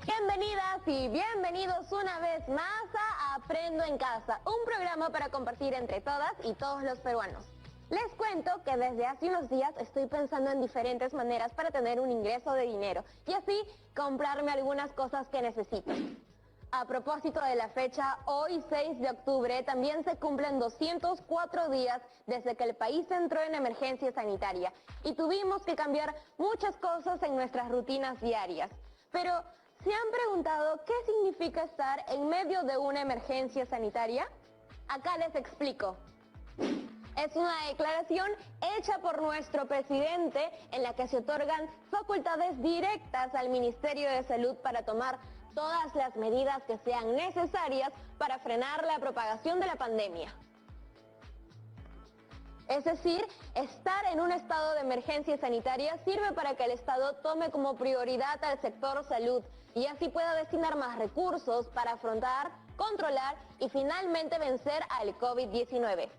Bienvenidas y bienvenidos una vez más a Aprendo en Casa, un programa para compartir entre todas y todos los peruanos. Les cuento que desde hace unos días estoy pensando en diferentes maneras para tener un ingreso de dinero y así comprarme algunas cosas que necesito. A propósito de la fecha, hoy 6 de octubre también se cumplen 204 días desde que el país entró en emergencia sanitaria y tuvimos que cambiar muchas cosas en nuestras rutinas diarias. Pero, ¿se han preguntado qué significa estar en medio de una emergencia sanitaria? Acá les explico. Es una declaración hecha por nuestro presidente en la que se otorgan facultades directas al Ministerio de Salud para tomar todas las medidas que sean necesarias para frenar la propagación de la pandemia. Es decir, estar en un estado de emergencia sanitaria sirve para que el Estado tome como prioridad al sector salud y así pueda destinar más recursos para afrontar, controlar y finalmente vencer al COVID-19.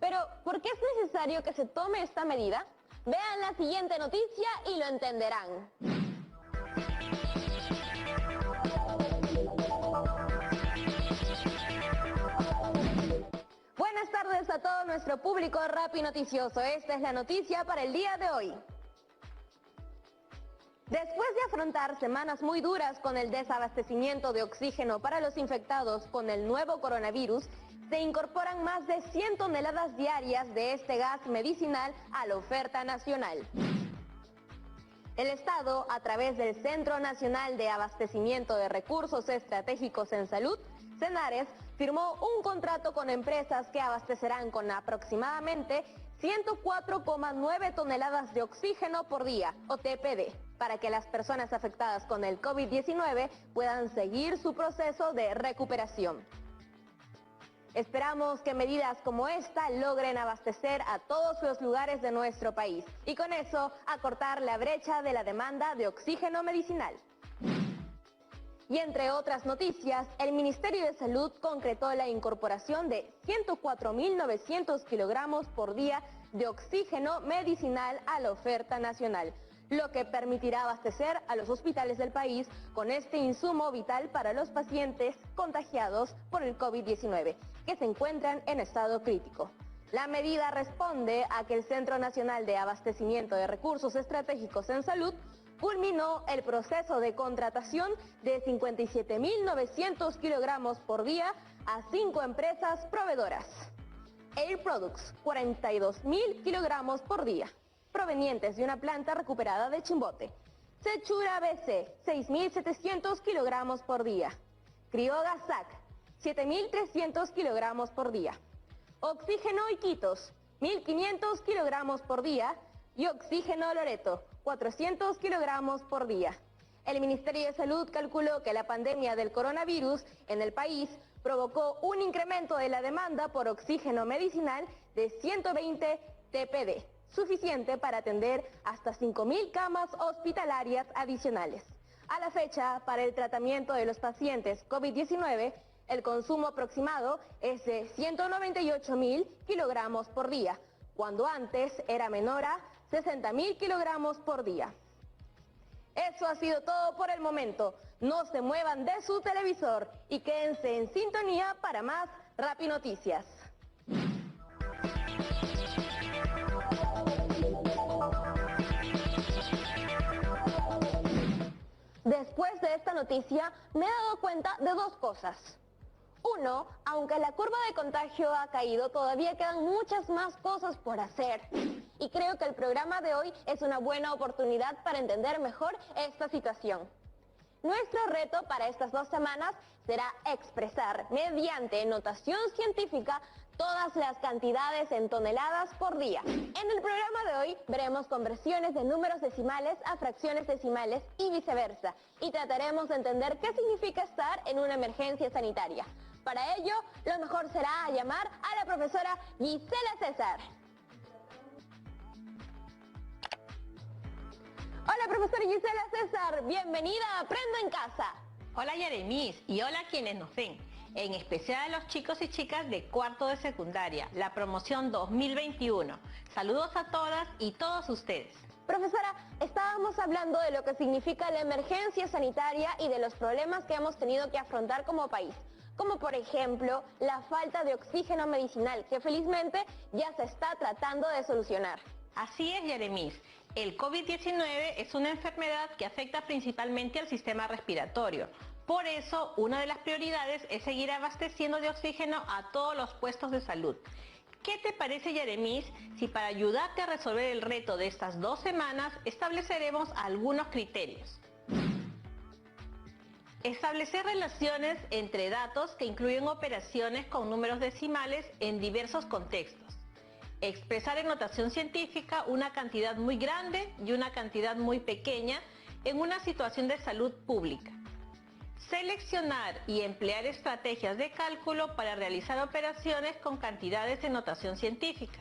Pero, ¿por qué es necesario que se tome esta medida? Vean la siguiente noticia y lo entenderán. Buenas tardes a todo nuestro público Rappi Noticioso. Esta es la noticia para el día de hoy. Después de afrontar semanas muy duras con el desabastecimiento de oxígeno para los infectados con el nuevo coronavirus, se incorporan más de 100 toneladas diarias de este gas medicinal a la oferta nacional. El Estado, a través del Centro Nacional de Abastecimiento de Recursos Estratégicos en Salud, CENARES, firmó un contrato con empresas que abastecerán con aproximadamente 104,9 toneladas de oxígeno por día, o TPD, para que las personas afectadas con el COVID-19 puedan seguir su proceso de recuperación. Esperamos que medidas como esta logren abastecer a todos los lugares de nuestro país y con eso acortar la brecha de la demanda de oxígeno medicinal. Y entre otras noticias, el Ministerio de Salud concretó la incorporación de 104.900 kilogramos por día de oxígeno medicinal a la oferta nacional, lo que permitirá abastecer a los hospitales del país con este insumo vital para los pacientes contagiados por el COVID-19, que se encuentran en estado crítico. La medida responde a que el Centro Nacional de Abastecimiento de Recursos Estratégicos en Salud culminó el proceso de contratación de 57.900 kilogramos por día a 5 empresas proveedoras. Air Products, 42.000 kilogramos por día, provenientes de una planta recuperada de Chimbote. Sechura BC, 6.700 kilogramos por día. Crioga SAC, 7.300 kilogramos por día. Oxígeno Iquitos, 1.500 kilogramos por día. Y Oxígeno Loreto, 400 kilogramos por día. El Ministerio de Salud calculó que la pandemia del coronavirus en el país provocó un incremento de la demanda por oxígeno medicinal de 120 TPD, suficiente para atender hasta 5.000 camas hospitalarias adicionales. A la fecha, para el tratamiento de los pacientes COVID-19, el consumo aproximado es de 198.000 kilogramos por día, cuando antes era menor a 60.000 kilogramos por día. Eso ha sido todo por el momento. No se muevan de su televisor y quédense en sintonía para más Rappi Noticias. Después de esta noticia me he dado cuenta de dos cosas. Uno, aunque la curva de contagio ha caído, todavía quedan muchas más cosas por hacer. Y creo que el programa de hoy es una buena oportunidad para entender mejor esta situación. Nuestro reto para estas 2 semanas será expresar mediante notación científica todas las cantidades en toneladas por día. En el programa de hoy veremos conversiones de números decimales a fracciones decimales y viceversa. Y trataremos de entender qué significa estar en una emergencia sanitaria. Para ello, lo mejor será llamar a la profesora Gisela César. Hola, profesora Gisela César, bienvenida a Aprendo en Casa. Hola Yeremis y hola quienes nos ven, en especial a los chicos y chicas de cuarto de secundaria, la promoción 2021. Saludos a todas y todos ustedes. Profesora, estábamos hablando de lo que significa la emergencia sanitaria y de los problemas que hemos tenido que afrontar como país, como por ejemplo la falta de oxígeno medicinal, que felizmente ya se está tratando de solucionar. Así es, Yeremis. El COVID-19 es una enfermedad que afecta principalmente al sistema respiratorio. Por eso, una de las prioridades es seguir abasteciendo de oxígeno a todos los puestos de salud. ¿Qué te parece, Yeremis, si para ayudarte a resolver el reto de estas 2 semanas estableceremos algunos criterios? Establecer relaciones entre datos que incluyen operaciones con números decimales en diversos contextos. Expresar en notación científica una cantidad muy grande y una cantidad muy pequeña en una situación de salud pública. Seleccionar y emplear estrategias de cálculo para realizar operaciones con cantidades en notación científica.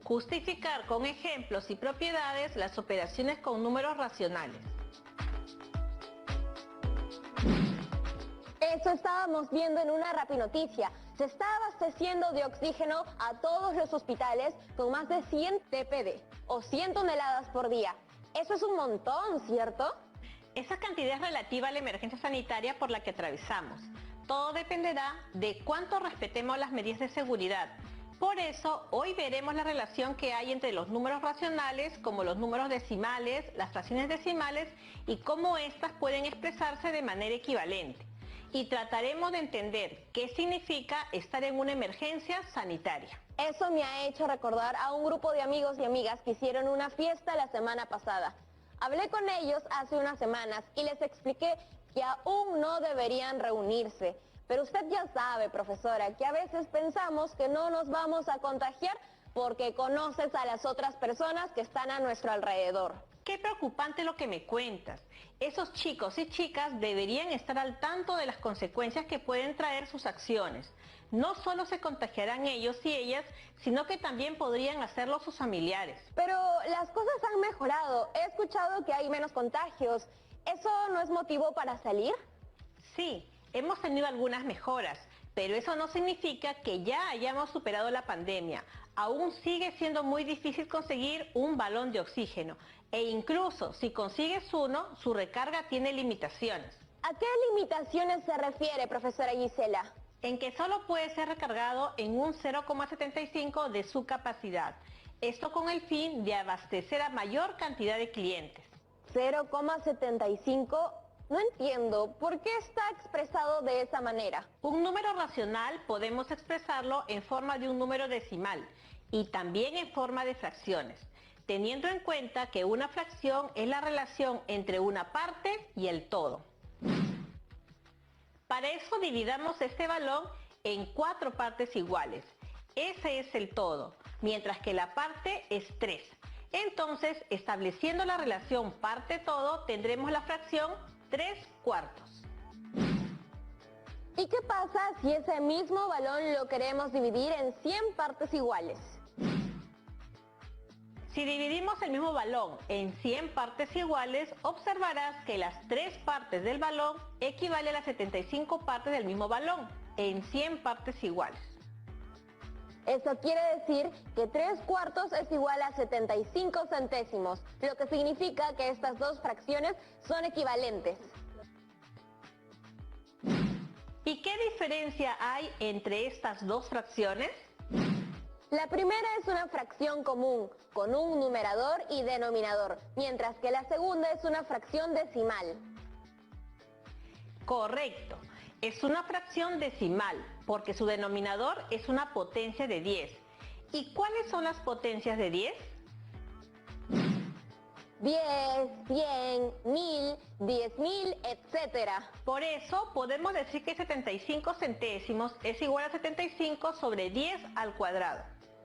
Justificar con ejemplos y propiedades las operaciones con números racionales. Eso estábamos viendo en una rapinoticia. Se está abasteciendo de oxígeno a todos los hospitales con más de 100 TPD o 100 toneladas por día. Eso es un montón, ¿cierto? Esa cantidad es relativa a la emergencia sanitaria por la que atravesamos. Todo dependerá de cuánto respetemos las medidas de seguridad. Por eso, hoy veremos la relación que hay entre los números racionales, como los números decimales, las fracciones decimales, y cómo éstas pueden expresarse de manera equivalente. Y trataremos de entender qué significa estar en una emergencia sanitaria. Eso me ha hecho recordar a un grupo de amigos y amigas que hicieron una fiesta la semana pasada. Hablé con ellos hace unas semanas y les expliqué que aún no deberían reunirse. Pero usted ya sabe, profesora, que a veces pensamos que no nos vamos a contagiar porque conoces a las otras personas que están a nuestro alrededor. Qué preocupante lo que me cuentas. Esos chicos y chicas deberían estar al tanto de las consecuencias que pueden traer sus acciones. No solo se contagiarán ellos y ellas, sino que también podrían hacerlo sus familiares. Pero las cosas han mejorado. He escuchado que hay menos contagios. ¿Eso no es motivo para salir? Sí, hemos tenido algunas mejoras, pero eso no significa que ya hayamos superado la pandemia. Aún sigue siendo muy difícil conseguir un balón de oxígeno. E incluso si consigues uno, su recarga tiene limitaciones. ¿A qué limitaciones se refiere, profesora Gisela? En que solo puede ser recargado en un 0,75 de su capacidad. Esto con el fin de abastecer a mayor cantidad de clientes. 0,75, no entiendo, ¿por qué está expresado de esa manera? Un número racional podemos expresarlo en forma de un número decimal y también en forma de fracciones, teniendo en cuenta que una fracción es la relación entre una parte y el todo. Para eso dividamos este balón en 4 partes iguales. Ese es el todo, mientras que la parte es 3. Entonces, estableciendo la relación parte-todo, tendremos la fracción 3/4. ¿Y qué pasa si ese mismo balón lo queremos dividir en 100 partes iguales? Si dividimos el mismo balón en 100 partes iguales, observarás que las 3 partes del balón equivalen a las 75 partes del mismo balón, en 100 partes iguales. Eso quiere decir que 3/4 es igual a 75 centésimos, lo que significa que estas dos fracciones son equivalentes. ¿Y qué diferencia hay entre estas dos fracciones? La primera es una fracción común, con un numerador y denominador, mientras que la segunda es una fracción decimal. Correcto, es una fracción decimal, porque su denominador es una potencia de 10. ¿Y cuáles son las potencias de 10? 10, 100, 1000, 10.000, etc. Por eso podemos decir que 75 centésimos es igual a 75 sobre 10 al cuadrado.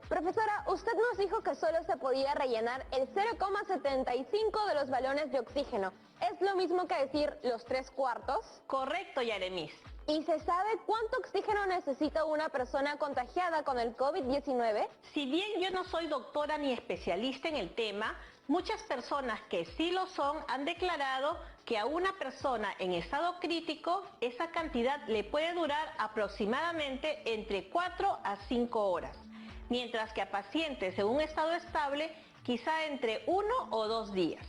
Profesora, usted nos dijo que solo se podía rellenar el 0,75 de los balones de oxígeno. ¿Es lo mismo que decir los 3/4? Correcto, Yeremis. ¿Y se sabe cuánto oxígeno necesita una persona contagiada con el COVID-19? Si bien yo no soy doctora ni especialista en el tema, muchas personas que sí lo son han declarado que a una persona en estado crítico esa cantidad le puede durar aproximadamente entre 4 a 5 horas. Mientras que a pacientes en un estado estable, quizá entre 1 o 2 días.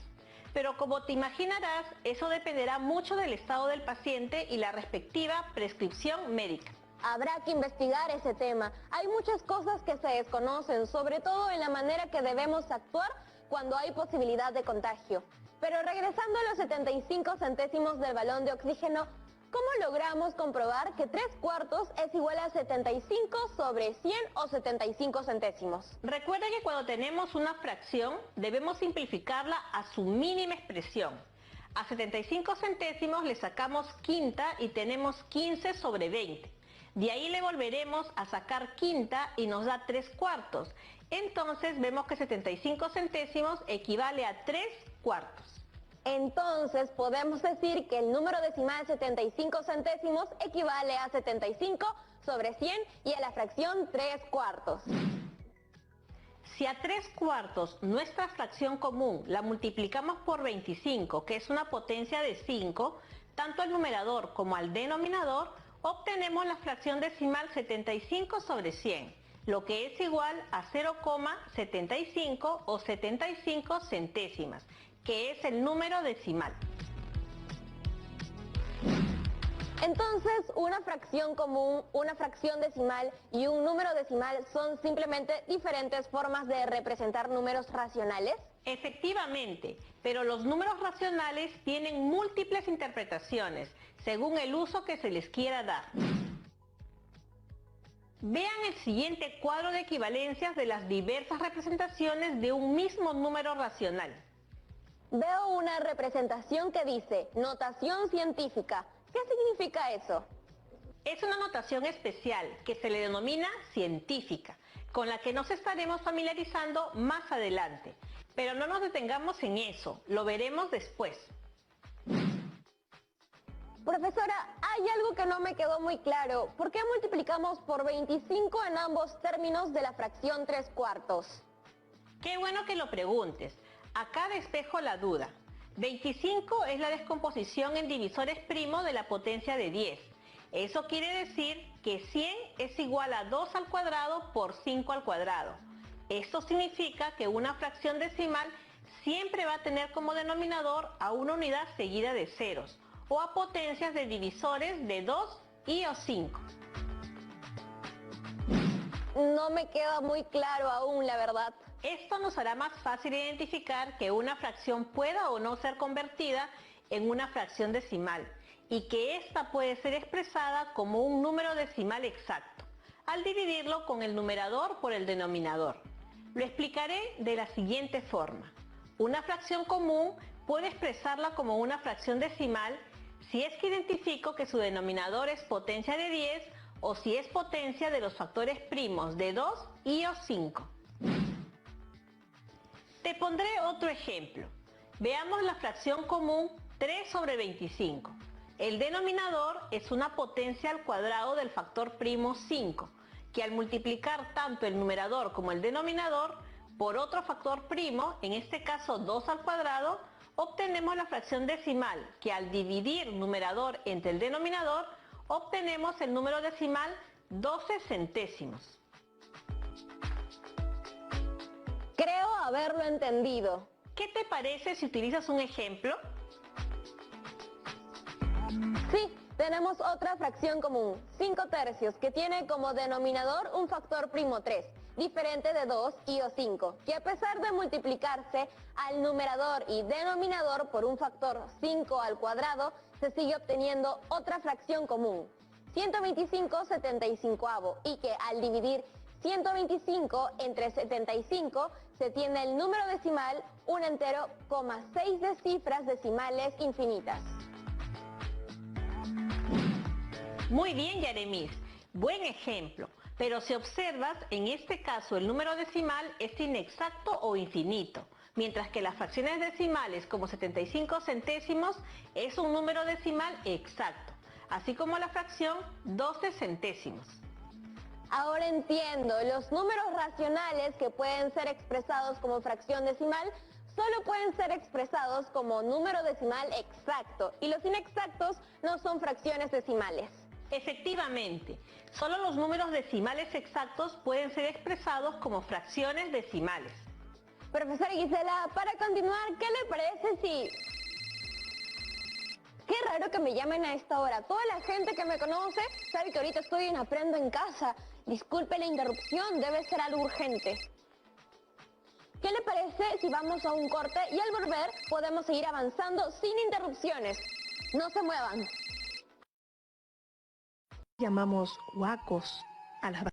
Pero como te imaginarás, eso dependerá mucho del estado del paciente y la respectiva prescripción médica. Habrá que investigar ese tema. Hay muchas cosas que se desconocen, sobre todo en la manera que debemos actuar cuando hay posibilidad de contagio. Pero regresando a los 75 centésimos del balón de oxígeno, ¿cómo logramos comprobar que 3/4 es igual a 75 sobre 100 o 75 centésimos? Recuerda que cuando tenemos una fracción debemos simplificarla a su mínima expresión. A 75 centésimos le sacamos quinta y tenemos 15 sobre 20. De ahí le volveremos a sacar quinta y nos da 3/4. Entonces vemos que 75 centésimos equivale a 3/4. Entonces podemos decir que el número decimal 75 centésimos equivale a 75 sobre 100 y a la fracción 3/4. Si a 3/4 nuestra fracción común la multiplicamos por 25, que es una potencia de 5, tanto al numerador como al denominador, obtenemos la fracción decimal 75 sobre 100, lo que es igual a 0,75 o 75 centésimas, que es el número decimal. Entonces, una fracción común, una fracción decimal y un número decimal son simplemente diferentes formas de representar números racionales. Efectivamente, pero los números racionales tienen múltiples interpretaciones, según el uso que se les quiera dar. Vean el siguiente cuadro de equivalencias de las diversas representaciones de un mismo número racional. Veo una representación que dice notación científica. ¿Qué significa eso? Es una notación especial que se le denomina científica, con la que nos estaremos familiarizando más adelante. Pero no nos detengamos en eso, lo veremos después. Profesora, hay algo que no me quedó muy claro. ¿Por qué multiplicamos por 25 en ambos términos de la fracción 3/4? Qué bueno que lo preguntes. Acá despejo la duda. 25 es la descomposición en divisores primos de la potencia de 10. Eso quiere decir que 100 es igual a 2 al cuadrado por 5 al cuadrado. Esto significa que una fracción decimal siempre va a tener como denominador a una unidad seguida de ceros, o a potencias de divisores de 2 y o 5. No me queda muy claro aún, la verdad. Esto nos hará más fácil identificar que una fracción pueda o no ser convertida en una fracción decimal y que ésta puede ser expresada como un número decimal exacto, al dividirlo con el numerador por el denominador. Lo explicaré de la siguiente forma. Una fracción común puedo expresarla como una fracción decimal si es que identifico que su denominador es potencia de 10 o si es potencia de los factores primos de 2 y o 5. Te pondré otro ejemplo. Veamos la fracción común 3 sobre 25. El denominador es una potencia al cuadrado del factor primo 5, que al multiplicar tanto el numerador como el denominador por otro factor primo, en este caso 2 al cuadrado, obtenemos la fracción decimal, que al dividir numerador entre el denominador, obtenemos el número decimal 12 centésimos. Creo haberlo entendido. ¿Qué te parece si utilizas un ejemplo? Sí, tenemos otra fracción común, 5/3, que tiene como denominador un factor primo 3, diferente de 2 y o 5, que a pesar de multiplicarse al numerador y denominador por un factor 5 al cuadrado, se sigue obteniendo otra fracción común, 125/75, y que al dividir 125 entre 75 se tiene el número decimal un entero, 6 de cifras decimales infinitas. Muy bien, Yaremis. Buen ejemplo. Pero si observas, en este caso el número decimal es inexacto o infinito, mientras que las fracciones decimales como 75 centésimos es un número decimal exacto, así como la fracción 12 centésimos. Ahora entiendo, los números racionales que pueden ser expresados como fracción decimal solo pueden ser expresados como número decimal exacto, y los inexactos no son fracciones decimales. Efectivamente, solo los números decimales exactos pueden ser expresados como fracciones decimales. Profesora Gisela, para continuar, ¿qué le parece si... Qué raro que me llamen a esta hora. Toda la gente que me conoce sabe que ahorita estoy en Aprendo en Casa. Disculpe la interrupción, debe ser algo urgente. ¿Qué le parece si vamos a un corte y al volver podemos seguir avanzando sin interrupciones? No se muevan. Llamamos huacos a las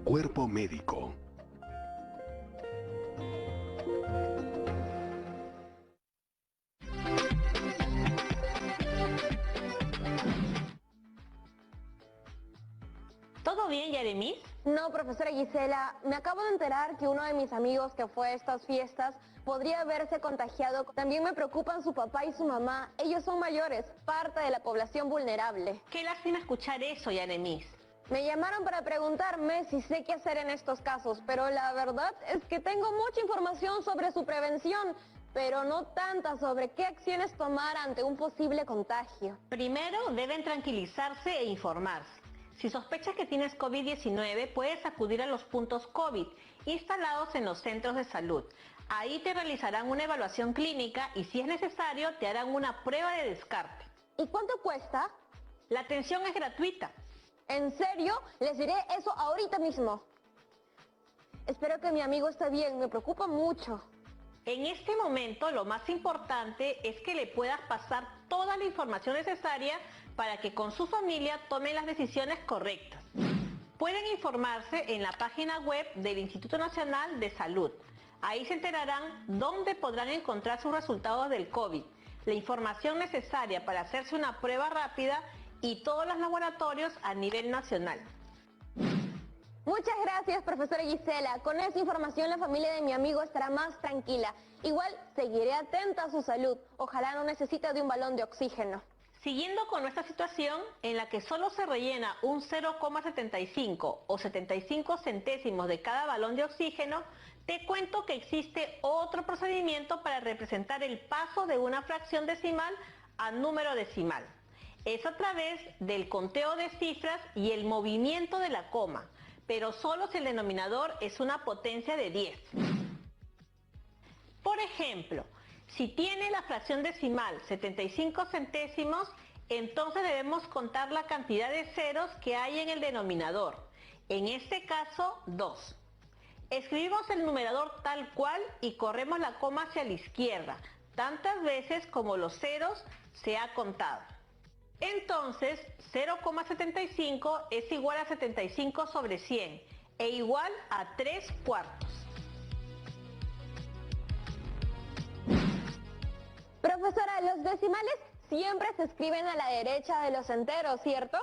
Cuerpo médico. ¿Todo bien, Yaremis? No, profesora Gisela, me acabo de enterar que uno de mis amigos que fue a estas fiestas podría haberse contagiado. También me preocupan su papá y su mamá. Ellos son mayores, parte de la población vulnerable. Qué lástima escuchar eso, Yaremis. Me llamaron para preguntarme si sé qué hacer en estos casos, pero la verdad es que tengo mucha información sobre su prevención, pero no tanta sobre qué acciones tomar ante un posible contagio. Primero, deben tranquilizarse e informarse. Si sospechas que tienes COVID-19, puedes acudir a los puntos COVID instalados en los centros de salud. Ahí te realizarán una evaluación clínica y si es necesario te harán una prueba de descarte. ¿Y cuánto cuesta? La atención es gratuita. ¿En serio? Les diré eso ahorita mismo. Espero que mi amigo esté bien, me preocupa mucho. En este momento lo más importante es que le puedas pasar toda la información necesaria para que con su familia tomen las decisiones correctas. Pueden informarse en la página web del Instituto Nacional de Salud. Ahí se enterarán dónde podrán encontrar sus resultados del COVID, la información necesaria para hacerse una prueba rápida y todos los laboratorios a nivel nacional. Muchas gracias, profesora Gisela. Con esa información la familia de mi amigo estará más tranquila. Igual seguiré atenta a su salud. Ojalá no necesite de un balón de oxígeno. Siguiendo con nuestra situación en la que solo se rellena un 0,75 o 75 centésimos de cada balón de oxígeno, te cuento que existe otro procedimiento para representar el paso de una fracción decimal a número decimal. Es a través del conteo de cifras y el movimiento de la coma, pero solo si el denominador es una potencia de 10. Por ejemplo, si tiene la fracción decimal 75 centésimos, entonces debemos contar la cantidad de ceros que hay en el denominador. En este caso, 2. Escribimos el numerador tal cual y corremos la coma hacia la izquierda, tantas veces como los ceros se ha contado. Entonces, 0,75 es igual a 75 sobre 100 e igual a 3 cuartos. Profesora, los decimales siempre se escriben a la derecha de los enteros, ¿cierto?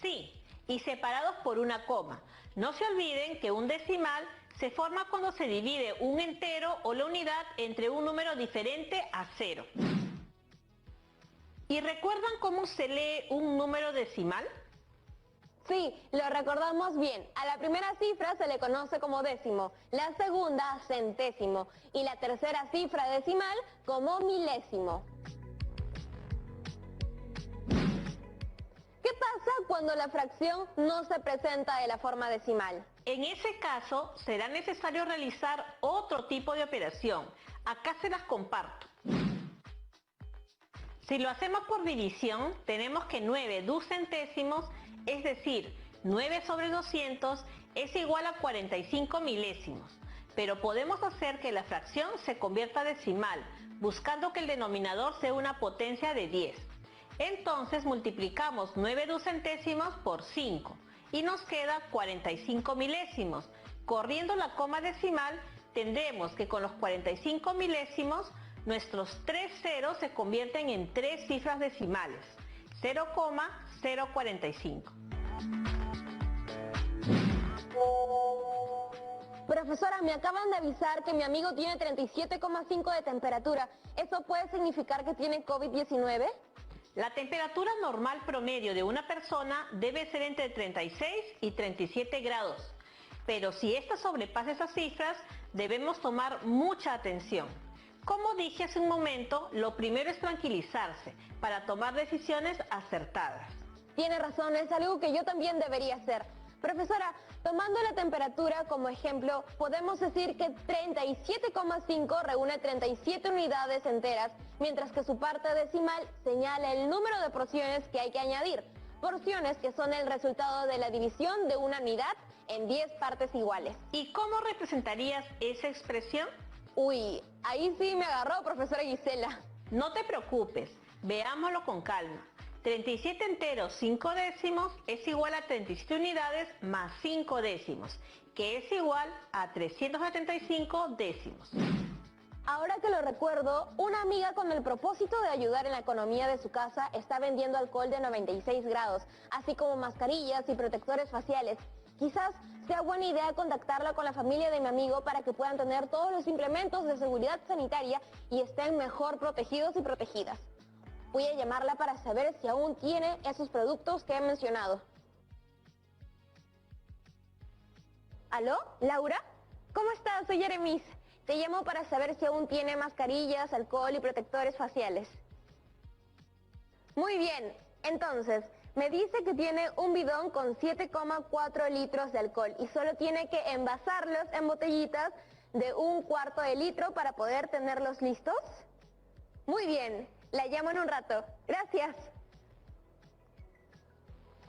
Sí, y separados por una coma. No se olviden que un decimal se forma cuando se divide un entero o la unidad entre un número diferente a 0. ¿Y recuerdan cómo se lee un número decimal? Sí, lo recordamos bien. A la primera cifra se le conoce como décimo, la segunda centésimo y la tercera cifra decimal como milésimo. ¿Qué pasa cuando la fracción no se presenta de la forma decimal? En ese caso, será necesario realizar otro tipo de operación. Acá se las comparto. Si lo hacemos por división, tenemos que 9 ducentésimos, es decir, 9 sobre 200, es igual a 45 milésimos. Pero podemos hacer que la fracción se convierta a decimal, buscando que el denominador sea una potencia de 10. Entonces multiplicamos 9 ducentésimos por 5 y nos queda 45 milésimos. Corriendo la coma decimal, tendremos que con los 45 milésimos, nuestros 3 ceros se convierten en 3 cifras decimales, 0,045. Profesora, me acaban de avisar que mi amigo tiene 37,5 de temperatura. ¿Eso puede significar que tiene COVID-19? La temperatura normal promedio de una persona debe ser entre 36 y 37 grados, pero si esta sobrepasa esas cifras, debemos tomar mucha atención. Como dije hace un momento, lo primero es tranquilizarse para tomar decisiones acertadas. Tiene razón, es algo que yo también debería hacer. Profesora, tomando la temperatura como ejemplo, podemos decir que 37,5 reúne 37 unidades enteras, mientras que su parte decimal señala el número de porciones que hay que añadir. Porciones que son el resultado de la división de una unidad en 10 partes iguales. ¿Y cómo representarías esa expresión? Uy, ahí sí me agarró, profesora Gisela. No te preocupes, veámoslo con calma. 37 enteros 5 décimos es igual a 37 unidades más 5 décimos, que es igual a 375 décimos. Ahora que lo recuerdo, una amiga con el propósito de ayudar en la economía de su casa está vendiendo alcohol de 96 grados, así como mascarillas y protectores faciales. Quizás sea buena idea contactarla con la familia de mi amigo para que puedan tener todos los implementos de seguridad sanitaria y estén mejor protegidos y protegidas. Voy a llamarla para saber si aún tiene esos productos que he mencionado. ¿Aló, Laura? ¿Cómo estás? Soy Jeremis. Te llamo para saber si aún tiene mascarillas, alcohol y protectores faciales. Muy bien, entonces, me dice que tiene un bidón con 7,4 litros de alcohol y solo tiene que envasarlos en botellitas de 1/4 de litro para poder tenerlos listos. Muy bien, la llamo en un rato. Gracias.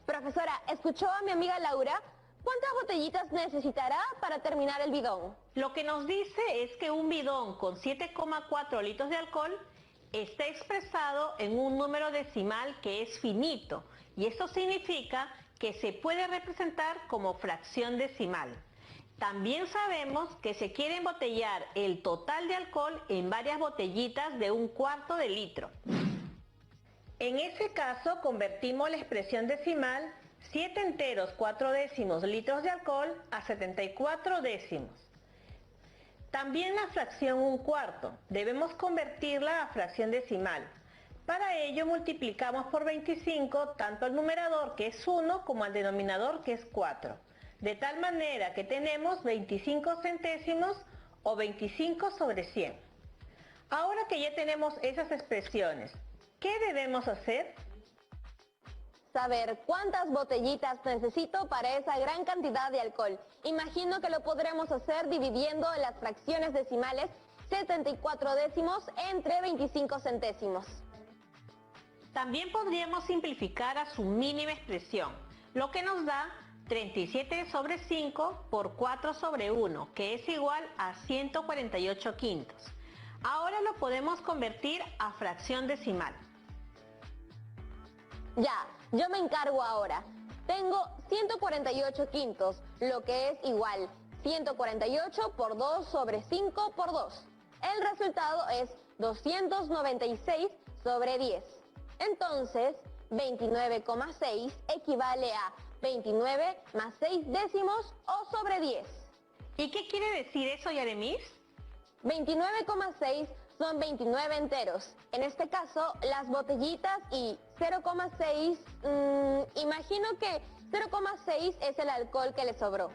Profesora, ¿escuchó a mi amiga Laura? ¿Cuántas botellitas necesitará para terminar el bidón? Lo que nos dice es que un bidón con 7,4 litros de alcohol está expresado en un número decimal que es finito, y esto significa que se puede representar como fracción decimal. También sabemos que se quiere embotellar el total de alcohol en varias botellitas de 1/4 de litro. En ese caso convertimos la expresión decimal 7 enteros 4 décimos litros de alcohol a 74 décimos. También la fracción 1/4 debemos convertirla a fracción decimal. Para ello multiplicamos por 25 tanto al numerador, que es 1, como al denominador, que es 4. De tal manera que tenemos 25 centésimos o 25 sobre 100. Ahora que ya tenemos esas expresiones, ¿qué debemos hacer? Saber cuántas botellitas necesito para esa gran cantidad de alcohol. Imagino que lo podremos hacer dividiendo las fracciones decimales 74 décimos entre 25 centésimos. También podríamos simplificar a su mínima expresión, lo que nos da 37 sobre 5 por 4 sobre 1, que es igual a 148 quintos. Ahora lo podemos convertir a fracción decimal. Ya, yo me encargo ahora. Tengo 148 quintos, lo que es igual 148 por 2 sobre 5 por 2. El resultado es 296 sobre 10. Entonces, 29,6 equivale a 29 más 6 décimos o sobre 10. ¿Y qué quiere decir eso, Yaremis? 29,6 son 29 enteros. En este caso, las botellitas y 0,6, imagino que 0,6 es el alcohol que le sobró.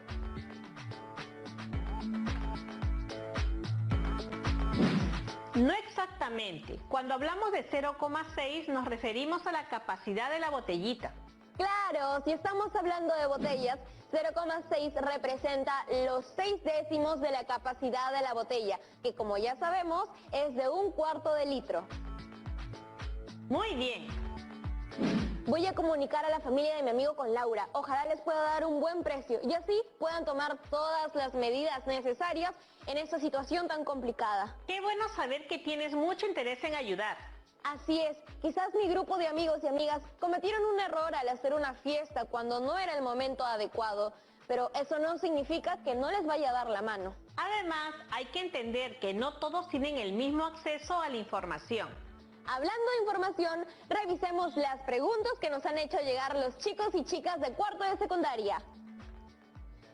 No exactamente. Cuando hablamos de 0,6 nos referimos a la capacidad de la botellita. Claro, si estamos hablando de botellas, 0,6 representa los 6 décimos de la capacidad de la botella, que como ya sabemos es de 1/4 de litro. Muy bien. Voy a comunicar a la familia de mi amigo con Laura. Ojalá les pueda dar un buen precio y así puedan tomar todas las medidas necesarias en esta situación tan complicada. Qué bueno saber que tienes mucho interés en ayudar. Así es, quizás mi grupo de amigos y amigas cometieron un error al hacer una fiesta cuando no era el momento adecuado, pero eso no significa que no les vaya a dar la mano. Además, hay que entender que no todos tienen el mismo acceso a la información. Hablando de información, revisemos las preguntas que nos han hecho llegar los chicos y chicas de cuarto de secundaria.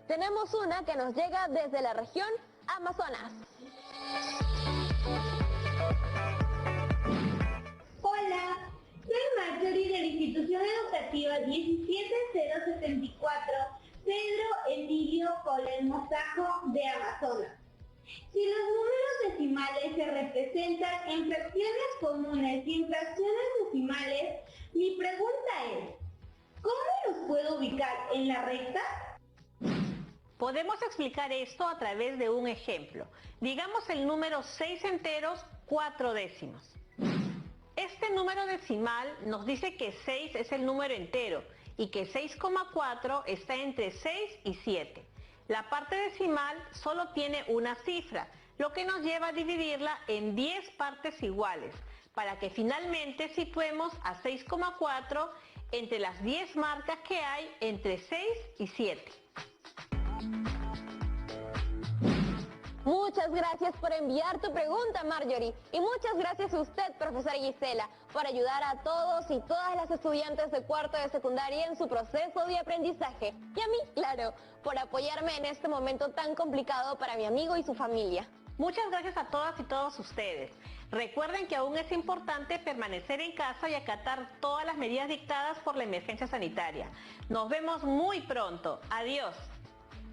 Tenemos una que nos llega desde la región Amazonas. Hola, soy Marjorie de la institución educativa 17074 Pedro Emilio Colen Mostajo de Amazonas. Si los números decimales se representan en fracciones comunes y en fracciones decimales, mi pregunta es, ¿cómo los puedo ubicar en la recta? Podemos explicar esto a través de un ejemplo. Digamos el número 6 enteros, 4 décimos. Este número decimal nos dice que 6 es el número entero y que 6,4 está entre 6 y 7. La parte decimal solo tiene una cifra, lo que nos lleva a dividirla en 10 partes iguales, para que finalmente situemos a 6,4 entre las 10 marcas que hay entre 6 y 7. Muchas gracias por enviar tu pregunta, Marjorie. Y muchas gracias a usted, profesora Gisela, por ayudar a todos y todas las estudiantes de cuarto de secundaria en su proceso de aprendizaje. Y a mí, claro, por apoyarme en este momento tan complicado para mi amigo y su familia. Muchas gracias a todas y todos ustedes. Recuerden que aún es importante permanecer en casa y acatar todas las medidas dictadas por la emergencia sanitaria. Nos vemos muy pronto. Adiós.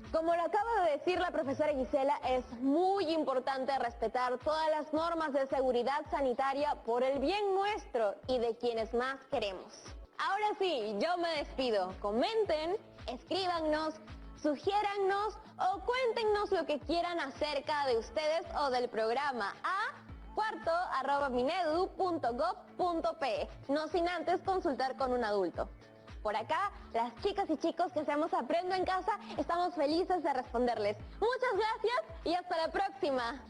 Como lo acaba de decir la profesora Gisela, es muy importante respetar todas las normas de seguridad sanitaria por el bien nuestro y de quienes más queremos. Ahora sí, yo me despido. Comenten, escríbanos, sugiérannos o cuéntenos lo que quieran acerca de ustedes o del programa a cuarto@minedu.gov.pe, no sin antes consultar con un adulto. Por acá, las chicas y chicos que hacemos Aprendo en Casa, estamos felices de responderles. Muchas gracias y hasta la próxima.